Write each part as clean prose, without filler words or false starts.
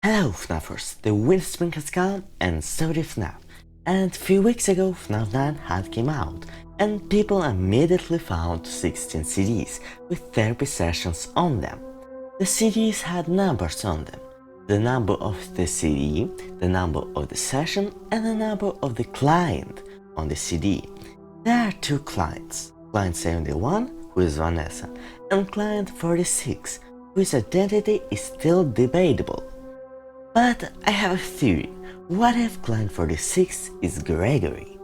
Hello FNAFers, the winter spring has come and so did FNAF. And a few weeks ago FNAF 9 had came out and people immediately found 16 CDs with therapy sessions on them. The CDs had numbers on them. The number of the CD, the number of the session and the number of the client on the CD. There are two clients, client 71 who is Vanessa and client 46 whose identity is still debatable. But I have a theory. What if client 46 is Gregory?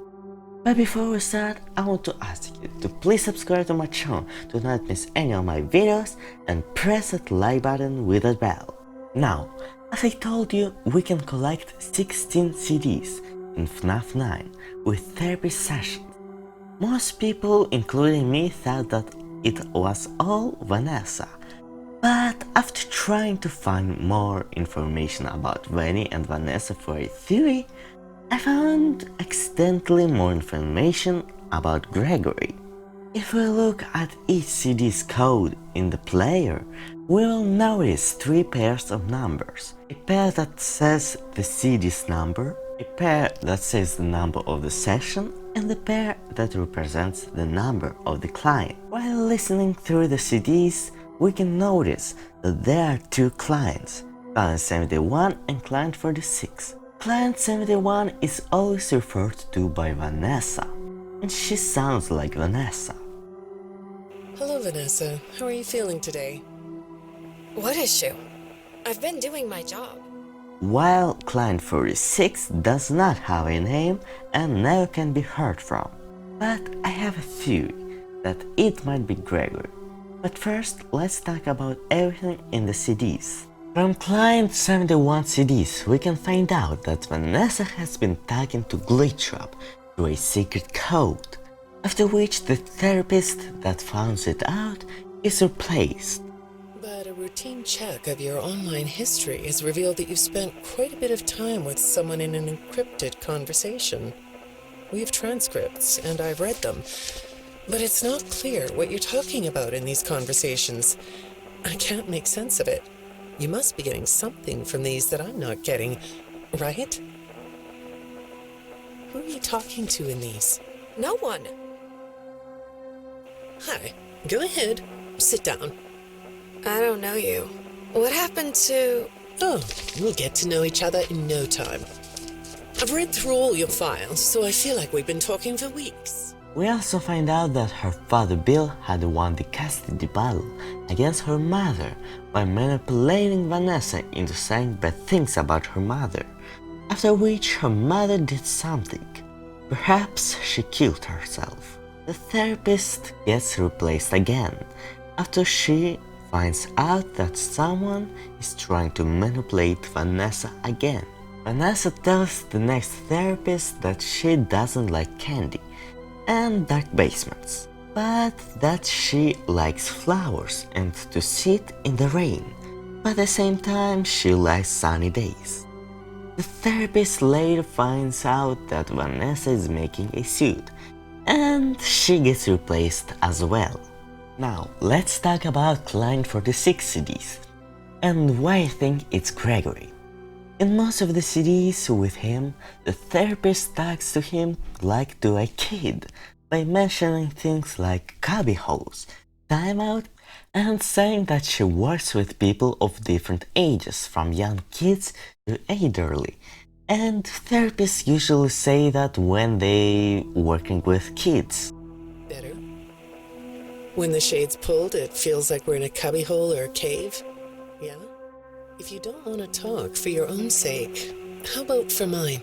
But before we start, I want to ask you to please subscribe to my channel to not miss any of my videos and press that like button with that bell. Now, as I told you, we can collect 16 CDs in FNAF 9 with therapy sessions. Most people, including me, thought that it was all Vanessa. But after trying to find more information about Vanny and Vanessa for a theory, I found accidentally more information about Gregory. If we look at each CD's code in the player, we will notice three pairs of numbers. A pair that says the CD's number, a pair that says the number of the session, and the pair that represents the number of the client. While listening through the CDs, we can notice that there are two clients, client 71 and client 46. Client 71 is always referred to by Vanessa, and she sounds like Vanessa. Hello, Vanessa. How are you feeling today? What issue? I've been doing my job. While client 46 does not have a name and never can be heard from. But I have a theory that it might be Gregory. But first, let's talk about everything in the CDs. From client 71 CDs, we can find out that Vanessa has been talking to Glitchtrap through a secret code, after which the therapist that finds it out is replaced. But a routine check of your online history has revealed that you've spent quite a bit of time with someone in an encrypted conversation. We have transcripts, and I've read them. But it's not clear what you're talking about in these conversations. I can't make sense of it. You must be getting something from these that I'm not getting, right? Who are you talking to in these? No one. Hi, go ahead. Sit down. I don't know you. What happened to... Oh, we'll get to know each other in no time. I've read through all your files, so I feel like we've been talking for weeks. We also find out that her father Bill had won the custody battle against her mother by manipulating Vanessa into saying bad things about her mother, after which her mother did something. Perhaps she killed herself. The therapist gets replaced again, after she finds out that someone is trying to manipulate Vanessa again. Vanessa tells the next therapist that she doesn't like candy and dark basements, but that she likes flowers and to sit in the rain, but at the same time she likes sunny days. The therapist later finds out that Vanessa is making a suit, and she gets replaced as well. Now, let's talk about client 46 CDs, and why I think it's Gregory. In most of the CDs with him, the therapist talks to him like to a kid, by mentioning things like cubbyholes, timeout, and saying that she works with people of different ages, from young kids to elderly. And therapists usually say that when they working with kids. Better? When the shade's pulled, it feels like we're in a cubbyhole or a cave? Yeah? If you don't want to talk for your own sake, how about for mine?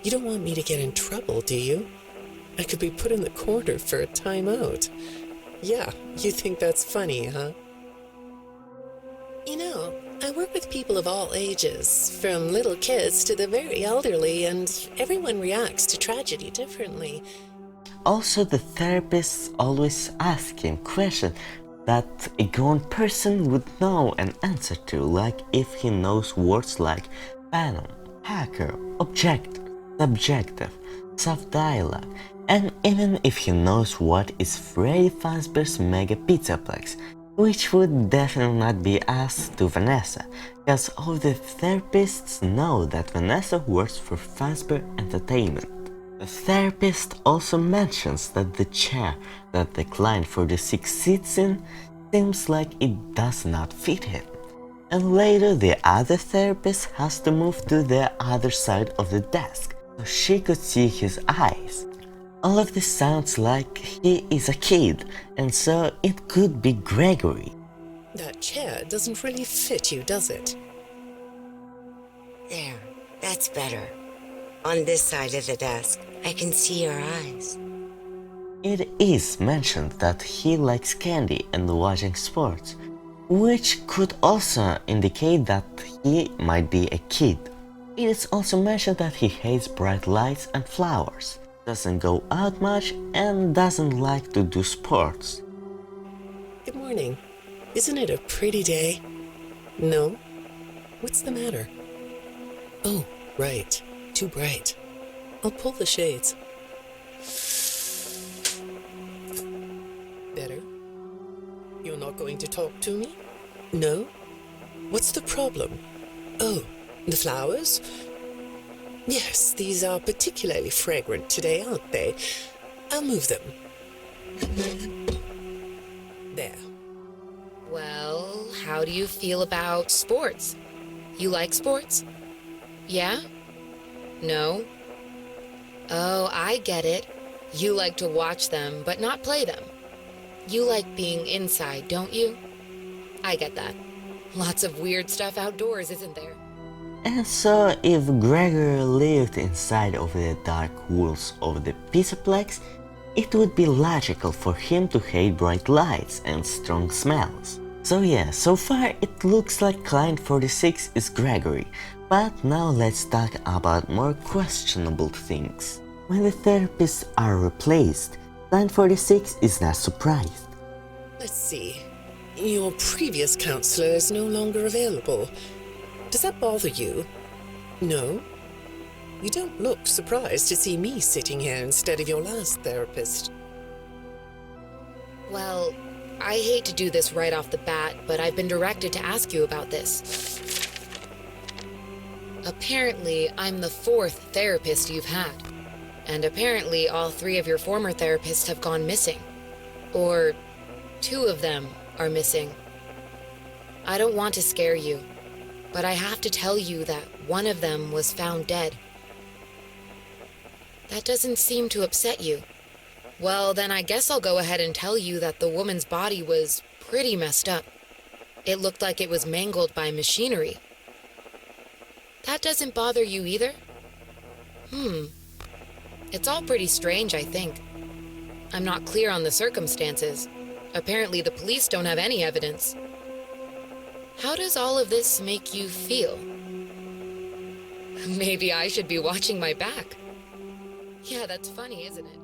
You don't want me to get in trouble, do you? I could be put in the corner for a timeout. Yeah, you think that's funny, huh? You know, I work with people of all ages, from little kids to the very elderly, and everyone reacts to tragedy differently. Also, the therapists always ask him questions that a grown person would know an answer to, like if he knows words like phantom, hacker, objective, subjective, soft dialogue, and even if he knows what is Freddy Fazbear's Mega Pizzaplex, which would definitely not be asked to Vanessa, because all the therapists know that Vanessa works for Fazbear Entertainment. The therapist also mentions that the chair that the client 46 sits in seems like it does not fit him. And later the other therapist has to move to the other side of the desk so she could see his eyes. All of this sounds like he is a kid, and so it could be Gregory. That chair doesn't really fit you, does it? There, that's better. On this side of the desk, I can see your eyes. It is mentioned that he likes candy and watching sports, which could also indicate that he might be a kid. It is also mentioned that he hates bright lights and flowers, doesn't go out much, and doesn't like to do sports. Good morning. Isn't it a pretty day? No? What's the matter? Oh, right. Too bright. I'll pull the shades. Better? You're not going to talk to me? No? What's the problem? Oh, the flowers? Yes, these are particularly fragrant today, aren't they? I'll move them. There. Well, how do you feel about sports? You like sports? Yeah? No? Oh, I get it. You like to watch them, but not play them. You like being inside, don't you? I get that. Lots of weird stuff outdoors, isn't there? And so if Gregory lived inside of the dark walls of the Pizzaplex, it would be logical for him to hate bright lights and strong smells. So yeah, so far it looks like Client 46 is Gregory, but now let's talk about more questionable things. When the therapists are replaced, Client 46 is not surprised. Let's see. Your previous counselor is no longer available. Does that bother you? No? You don't look surprised to see me sitting here instead of your last therapist. Well, I hate to do this right off the bat, but I've been directed to ask you about this. Apparently, I'm the 4th therapist you've had. And apparently, all 3 of your former therapists have gone missing. Or 2 of them are missing. I don't want to scare you, but I have to tell you that one of them was found dead. That doesn't seem to upset you. Well, then I guess I'll go ahead and tell you that the woman's body was pretty messed up. It looked like it was mangled by machinery. That doesn't bother you either? It's all pretty strange, I think. I'm not clear on the circumstances. Apparently the police don't have any evidence. How does all of this make you feel? Maybe I should be watching my back. Yeah, that's funny, isn't it?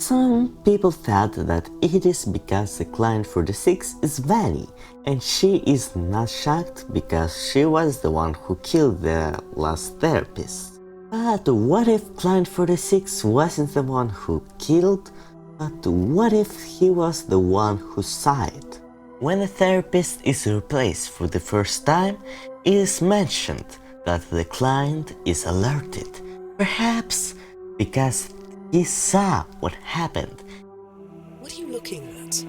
Some people thought that it is because the Client 46 is Vanny, and she is not shocked because she was the one who killed the last therapist. But what if Client 46 wasn't the one who killed, but what if he was the one who saw it? When a therapist is replaced for the first time, it is mentioned that the client is alerted, perhaps because he saw what happened. What are you looking at?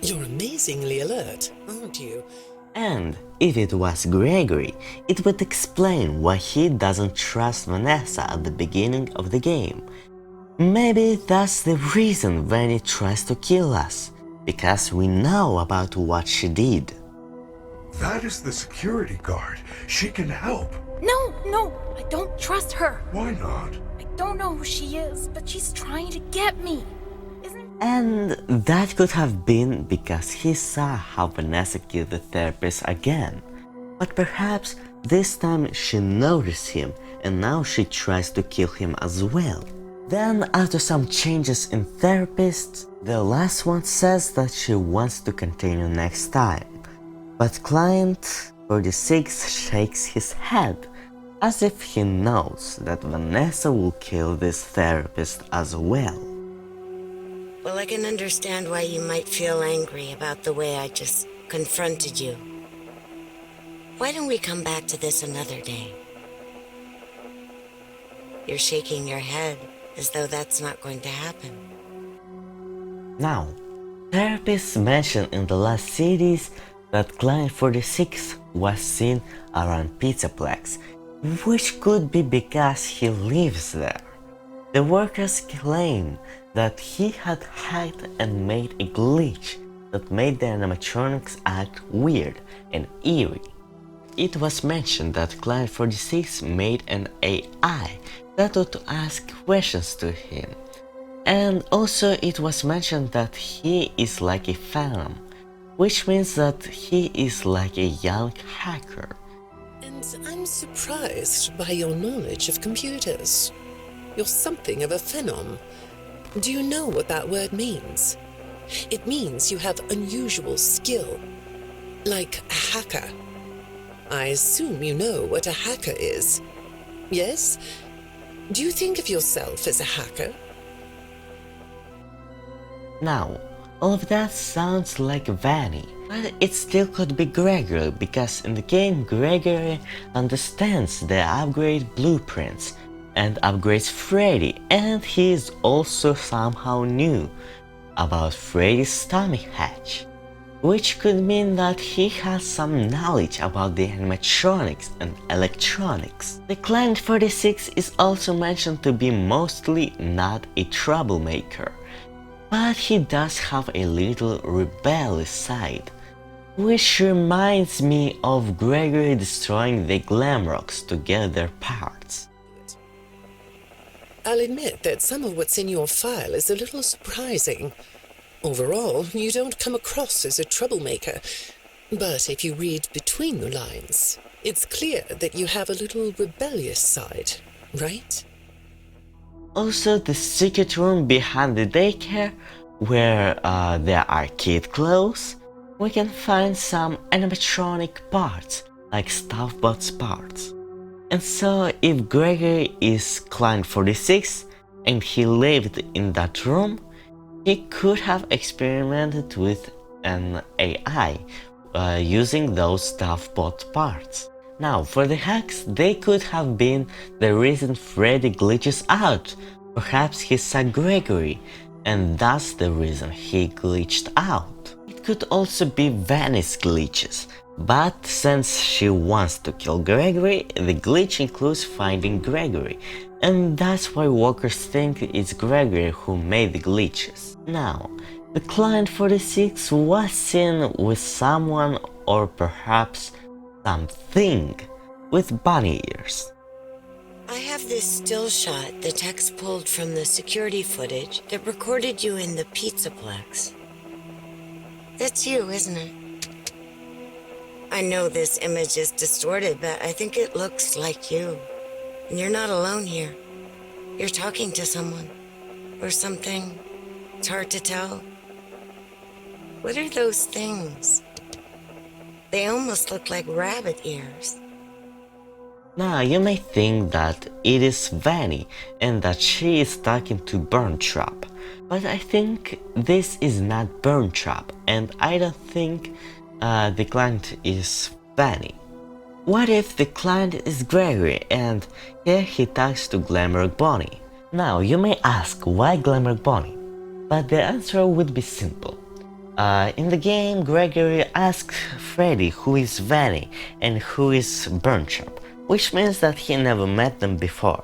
You're amazingly alert, aren't you? And if it was Gregory, it would explain why he doesn't trust Vanessa at the beginning of the game. Maybe that's the reason Vanny tries to kill us, because we know about what she did. That is the security guard. She can help. No, I don't trust her. Why not? I don't know who she is, but she's trying to get me. And that could have been because he saw how Vanessa killed the therapist again. But perhaps this time she noticed him and now she tries to kill him as well. Then after some changes in therapists, the last one says that she wants to continue next time. But Client 46 shakes his head as if he knows that Vanessa will kill this therapist as well. Well, I can understand why you might feel angry about the way I just confronted you. Why don't we come back to this another day? You're shaking your head as though that's not going to happen. Now, therapists mentioned in the last series that Client 46 was seen around Pizzaplex, which could be because he lives there. The workers claim that he had hacked and made a glitch that made the animatronics act weird and eerie. It was mentioned that Client 46 made an AI that would ask questions to him. And also it was mentioned that he is like a phantom, which means that he is like a young hacker. And I'm surprised by your knowledge of computers. You're something of a phenom. Do you know what that word means? It means you have unusual skill, like a hacker. I assume you know what a hacker is. Yes? Do you think of yourself as a hacker? Now, all of that sounds like Vanny, but it still could be Gregory because in the game Gregory understands the upgrade blueprints and upgrades Freddy, and he is also somehow new about Freddy's stomach hatch, which could mean that he has some knowledge about the animatronics and electronics. The Client 46 is also mentioned to be mostly not a troublemaker, but he does have a little rebellious side, which reminds me of Gregory destroying the Glamrocks to get their parts. I'll admit that some of what's in your file is a little surprising. Overall, you don't come across as a troublemaker, but if you read between the lines, it's clear that you have a little rebellious side, right? Also, the secret room behind the daycare, where there are kid clothes, we can find some animatronic parts, like Stuffbot's parts. And so, if Gregory is Client 46 and he lived in that room, he could have experimented with an AI using those Stuffbot parts. Now, for the hacks, they could have been the reason Freddy glitches out. Perhaps he saw Gregory, and that's the reason he glitched out. It could also be Vanny's glitches, but since she wants to kill Gregory, the glitch includes finding Gregory, and that's why workers think it's Gregory who made the glitches. Now, the Client 46 was seen with someone or perhaps something with bunny ears. I have this still shot the techs pulled from the security footage that recorded you in the Pizzaplex. That's you, isn't it? I know this image is distorted, but I think it looks like you. And you're not alone here. You're talking to someone. Or something. It's hard to tell. What are those things? They almost look like rabbit ears. Now, you may think that it is Vanny and that she is talking to Burntrap, but I think this is not Burntrap, and I don't think the client is Vanny. What if the client is Gregory and here he talks to Glamrock Bonnie? Now, you may ask why Glamrock Bonnie, but the answer would be simple. In the game, Gregory asks Freddy who is Vanny and who is Burntrap, which means that he never met them before.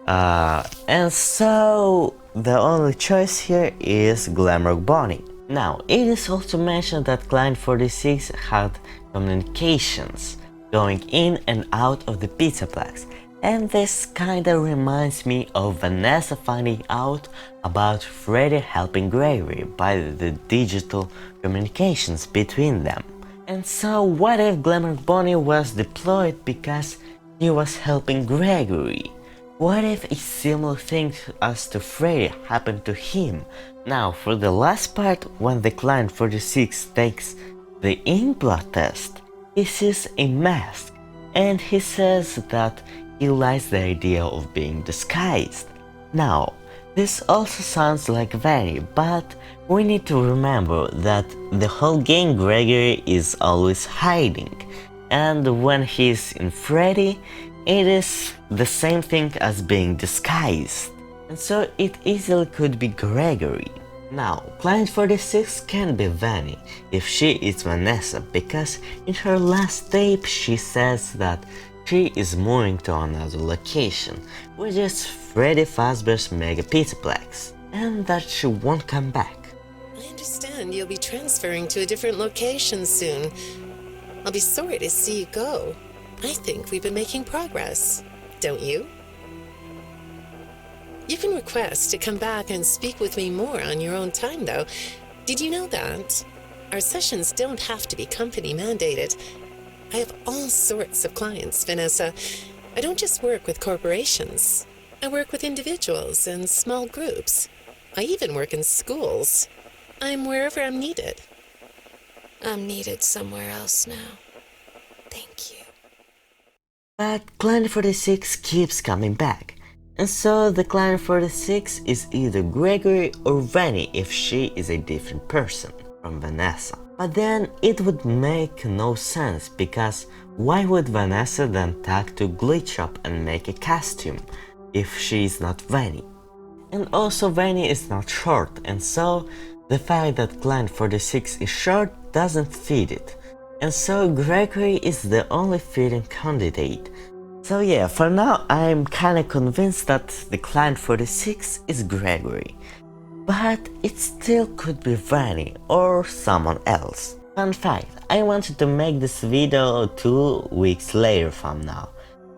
And so the only choice here is Glamrock Bonnie. Now, it is also mentioned that Client 46 had communications going in and out of the Pizzaplex, and this kinda reminds me of Vanessa finding out about Freddy helping Gregory by the digital communications between them. And so what if Glamrock Bonnie was deployed because he was helping Gregory? What if a similar thing as to Freddy happened to him? Now, for the last part, when the Client 46 takes the ink blot test, he sees a mask, and he says that he likes the idea of being disguised. Now, This also sounds like Vanny, but we need to remember that the whole gang Gregory is always hiding, and when he's in Freddy, it is the same thing as being disguised, and so it easily could be Gregory. Now, Client 46 can be Vanny if she is Vanessa, because in her last tape she says that she is moving to another location, which is Freddy Fazbear's Mega Pizzaplex, and that she won't come back. I understand you'll be transferring to a different location soon. I'll be sorry to see you go. I think we've been making progress, don't you? You can request to come back and speak with me more on your own time, though. Did you know that? Our sessions don't have to be company mandated. I have all sorts of clients, Vanessa. I don't just work with corporations. I work with individuals and small groups. I even work in schools. I'm wherever I'm needed. I'm needed somewhere else now. Thank you. But Client 46 keeps coming back, and so the Client 46 is either Gregory or Vanny if she is a different person from Vanessa. But then it would make no sense, because why would Vanessa then talk to Glitch Shop and make a costume if she is not Vanny? And also Vanny is not short, and so the fact that Client 46 is short doesn't fit it. And so Gregory is the only fitting candidate. So yeah, for now I'm kinda convinced that the Client 46 is Gregory. But it still could be Vanny or someone else. Fun fact, I wanted to make this video 2 weeks later from now.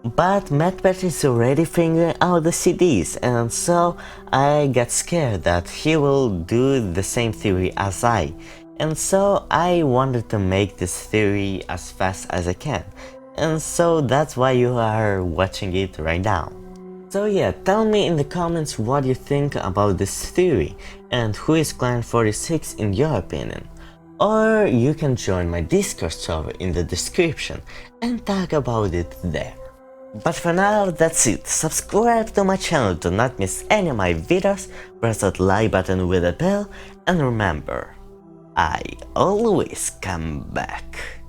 But MadPat is already figuring out the CDs, and so I got scared that he will do the same theory as I. And so I wanted to make this theory as fast as I can. And so that's why you are watching it right now. So yeah, tell me in the comments what you think about this theory and who is Client 46 in your opinion. Or you can join my Discord server in the description and talk about it there. But for now, that's it. Subscribe to my channel to not miss any of my videos, press that like button with a bell, and remember, I always come back.